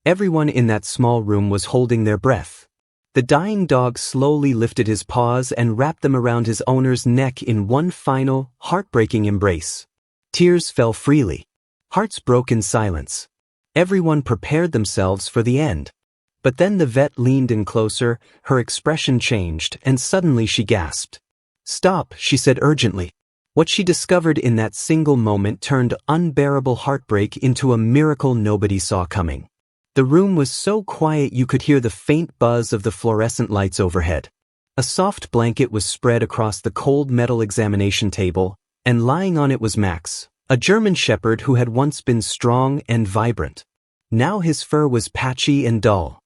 Everyone in that small room was holding their breath. The dying dog slowly lifted his paws and wrapped them around his owner's neck in one final, heartbreaking embrace. Tears fell freely. Hearts broke in silence. Everyone prepared themselves for the end. But then the vet leaned in closer, her expression changed, and suddenly she gasped. "Stop," she said urgently. What she discovered in that single moment turned unbearable heartbreak into a miracle nobody saw coming. The room was so quiet you could hear the faint buzz of the fluorescent lights overhead. A soft blanket was spread across the cold metal examination table, and lying on it was Max, a German shepherd who had once been strong and vibrant. Now his fur was patchy and dull.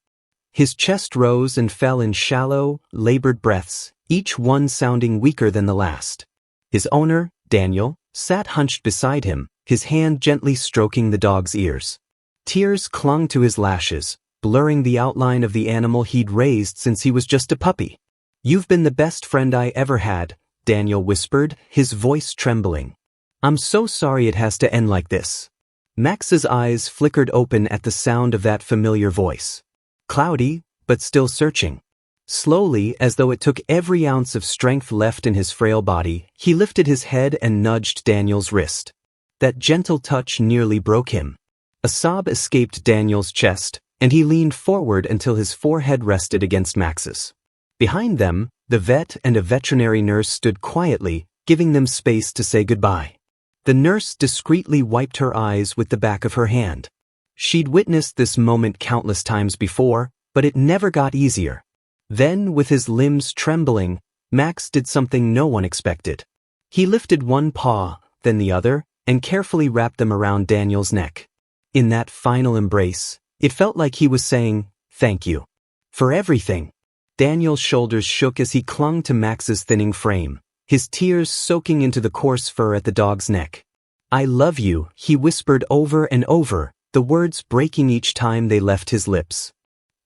His chest rose and fell in shallow, labored breaths, each one sounding weaker than the last. His owner, Daniel, sat hunched beside him, his hand gently stroking the dog's ears. Tears clung to his lashes, blurring the outline of the animal he'd raised since he was just a puppy. "You've been the best friend I ever had," Daniel whispered, his voice trembling. "I'm so sorry it has to end like this." Max's eyes flickered open at the sound of that familiar voice. Cloudy, but still searching. Slowly, as though it took every ounce of strength left in his frail body, he lifted his head and nudged Daniel's wrist. That gentle touch nearly broke him. A sob escaped Daniel's chest, and he leaned forward until his forehead rested against Max's. Behind them, the vet and a veterinary nurse stood quietly, giving them space to say goodbye. The nurse discreetly wiped her eyes with the back of her hand. She'd witnessed this moment countless times before, but it never got easier. Then, with his limbs trembling, Max did something no one expected. He lifted one paw, then the other, and carefully wrapped them around Daniel's neck. In that final embrace, it felt like he was saying, "Thank you for everything." Daniel's shoulders shook as he clung to Max's thinning frame, his tears soaking into the coarse fur at the dog's neck. "I love you," he whispered over and over, the words breaking each time they left his lips.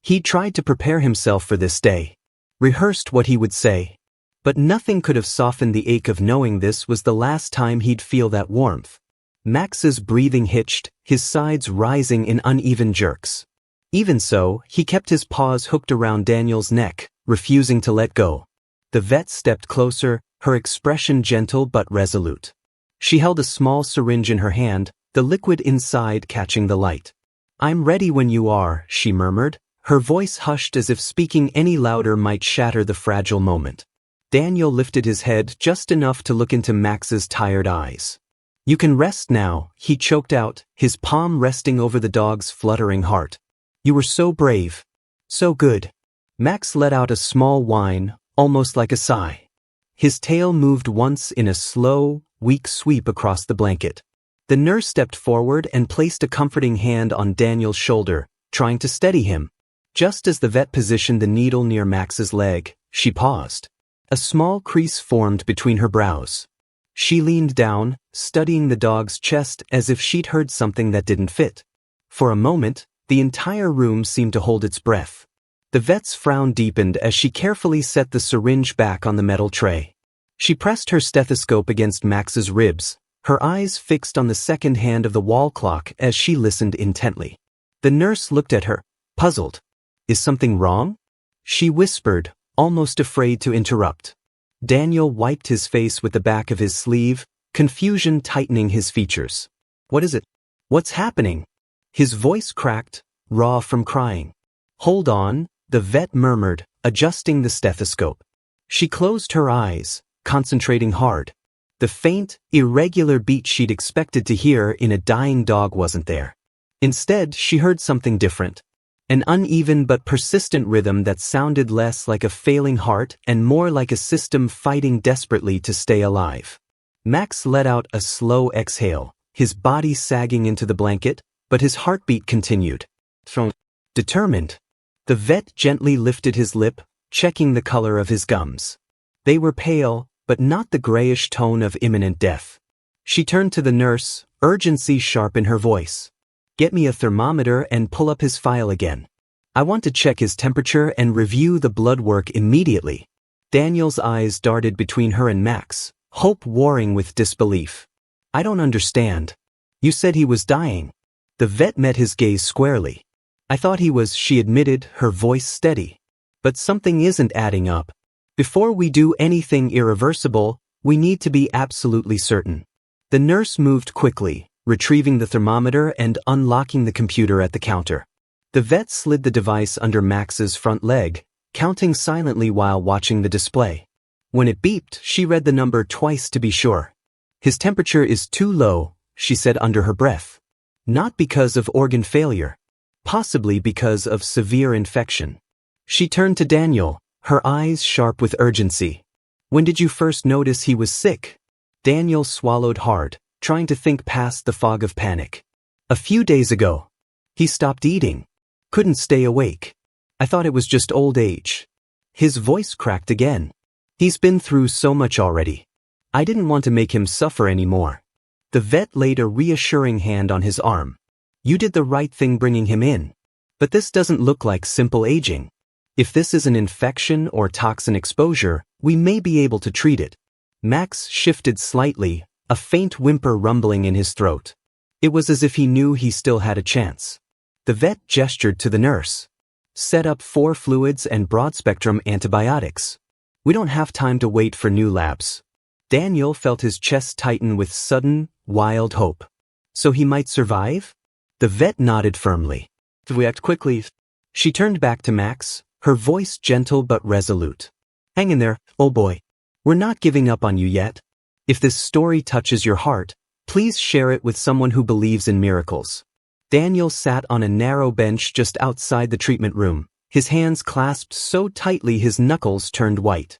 He tried to prepare himself for this day, rehearsed what he would say. But nothing could have softened the ache of knowing this was the last time he'd feel that warmth. Max's breathing hitched, his sides rising in uneven jerks. Even so, he kept his paws hooked around Daniel's neck, refusing to let go. The vet stepped closer, her expression gentle but resolute. She held a small syringe in her hand, the liquid inside catching the light. "I'm ready when you are," she murmured, her voice hushed as if speaking any louder might shatter the fragile moment. Daniel lifted his head just enough to look into Max's tired eyes. "You can rest now," he choked out, his palm resting over the dog's fluttering heart. "You were so brave. So good." Max let out a small whine, almost like a sigh. His tail moved once in a slow, weak sweep across the blanket. The nurse stepped forward and placed a comforting hand on Daniel's shoulder, trying to steady him. Just as the vet positioned the needle near Max's leg, she paused. A small crease formed between her brows. She leaned down, studying the dog's chest as if she'd heard something that didn't fit. For a moment, the entire room seemed to hold its breath. The vet's frown deepened as she carefully set the syringe back on the metal tray. She pressed her stethoscope against Max's ribs, her eyes fixed on the second hand of the wall clock as she listened intently. The nurse looked at her, puzzled. "Is something wrong?" she whispered, almost afraid to interrupt. Daniel wiped his face with the back of his sleeve, confusion tightening his features. "What is it? What's happening?" His voice cracked, raw from crying. "Hold on," the vet murmured, adjusting the stethoscope. She closed her eyes, concentrating hard. The faint, irregular beat she'd expected to hear in a dying dog wasn't there. Instead, she heard something different. An uneven but persistent rhythm that sounded less like a failing heart and more like a system fighting desperately to stay alive. Max let out a slow exhale, his body sagging into the blanket, but his heartbeat continued. Determined. The vet gently lifted his lip, checking the color of his gums. They were pale, but not the grayish tone of imminent death. She turned to the nurse, urgency sharp in her voice. "Get me a thermometer and pull up his file again. I want to check his temperature and review the blood work immediately." Daniel's eyes darted between her and Max, hope warring with disbelief. "I don't understand. You said he was dying." The vet met his gaze squarely. I thought he was, she admitted, her voice steady. But something isn't adding up. Before we do anything irreversible, we need to be absolutely certain. The nurse moved quickly, retrieving the thermometer and unlocking the computer at the counter. The vet slid the device under Max's front leg, counting silently while watching the display. When it beeped, she read the number twice to be sure. His temperature is too low, she said under her breath. Not because of organ failure. Possibly because of severe infection. She turned to Daniel, her eyes sharp with urgency. When did you first notice he was sick? Daniel swallowed hard, trying to think past the fog of panic. A few days ago. He stopped eating. Couldn't stay awake. I thought it was just old age. His voice cracked again. He's been through so much already. I didn't want to make him suffer anymore. The vet laid a reassuring hand on his arm. You did the right thing bringing him in. But this doesn't look like simple aging. If this is an infection or toxin exposure, we may be able to treat it. Max shifted slightly, a faint whimper rumbling in his throat. It was as if he knew he still had a chance. The vet gestured to the nurse. Set up 4 fluids and broad-spectrum antibiotics. We don't have time to wait for new labs. Daniel felt his chest tighten with sudden, wild hope. So he might survive? The vet nodded firmly. If we act quickly. She turned back to Max, her voice gentle but resolute. Hang in there, old boy. We're not giving up on you yet. If this story touches your heart, please share it with someone who believes in miracles. Daniel sat on a narrow bench just outside the treatment room, his hands clasped so tightly his knuckles turned white.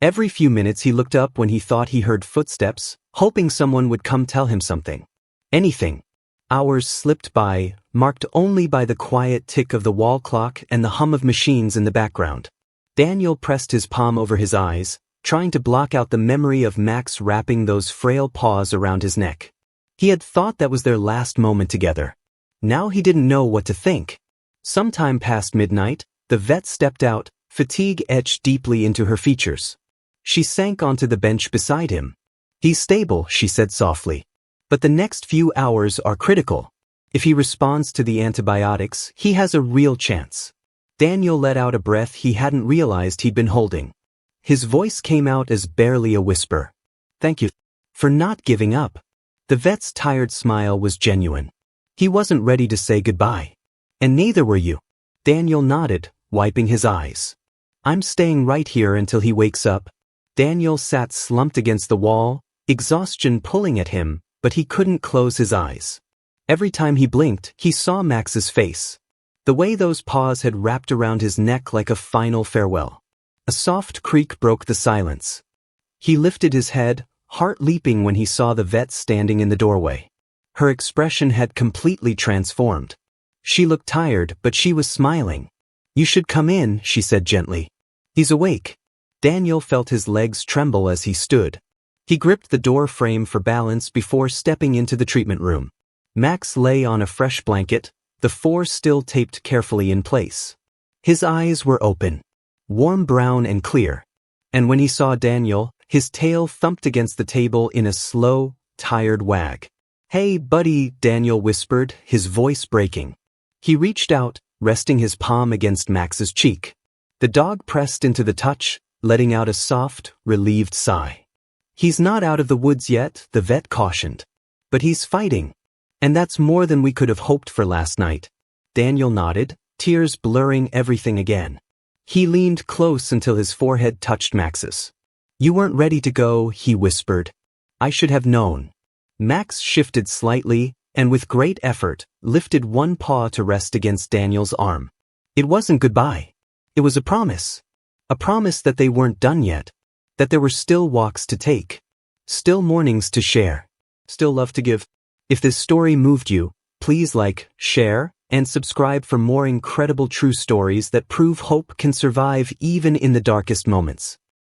Every few minutes he looked up when he thought he heard footsteps, hoping someone would come tell him something. Anything. Hours slipped by, marked only by the quiet tick of the wall clock and the hum of machines in the background. Daniel pressed his palm over his eyes, trying to block out the memory of Max wrapping those frail paws around his neck. He had thought that was their last moment together. Now he didn't know what to think. Sometime past midnight, the vet stepped out, fatigue etched deeply into her features. She sank onto the bench beside him. He's stable, she said softly. But the next few hours are critical. If he responds to the antibiotics, he has a real chance. Daniel let out a breath he hadn't realized he'd been holding. His voice came out as barely a whisper. Thank you for not giving up. The vet's tired smile was genuine. He wasn't ready to say goodbye. And neither were you. Daniel nodded, wiping his eyes. I'm staying right here until he wakes up. Daniel sat slumped against the wall, exhaustion pulling at him, but he couldn't close his eyes. Every time he blinked, he saw Max's face. The way those paws had wrapped around his neck like a final farewell. A soft creak broke the silence. He lifted his head, heart leaping when he saw the vet standing in the doorway. Her expression had completely transformed. She looked tired, but she was smiling. You should come in, she said gently. He's awake. Daniel felt his legs tremble as he stood. He gripped the door frame for balance before stepping into the treatment room. Max lay on a fresh blanket, the 4 still taped carefully in place. His eyes were open, warm brown and clear. And when he saw Daniel, his tail thumped against the table in a slow, tired wag. Hey, buddy, Daniel whispered, his voice breaking. He reached out, resting his palm against Max's cheek. The dog pressed into the touch, letting out a soft, relieved sigh. He's not out of the woods yet, the vet cautioned. But he's fighting. And that's more than we could have hoped for last night. Daniel nodded, tears blurring everything again. He leaned close until his forehead touched Max's. You weren't ready to go, he whispered. I should have known. Max shifted slightly, and with great effort, lifted one paw to rest against Daniel's arm. It wasn't goodbye. It was a promise. A promise that they weren't done yet. That there were still walks to take. Still mornings to share. Still love to give. If this story moved you, please like, share, and subscribe for more incredible true stories that prove hope can survive even in the darkest moments.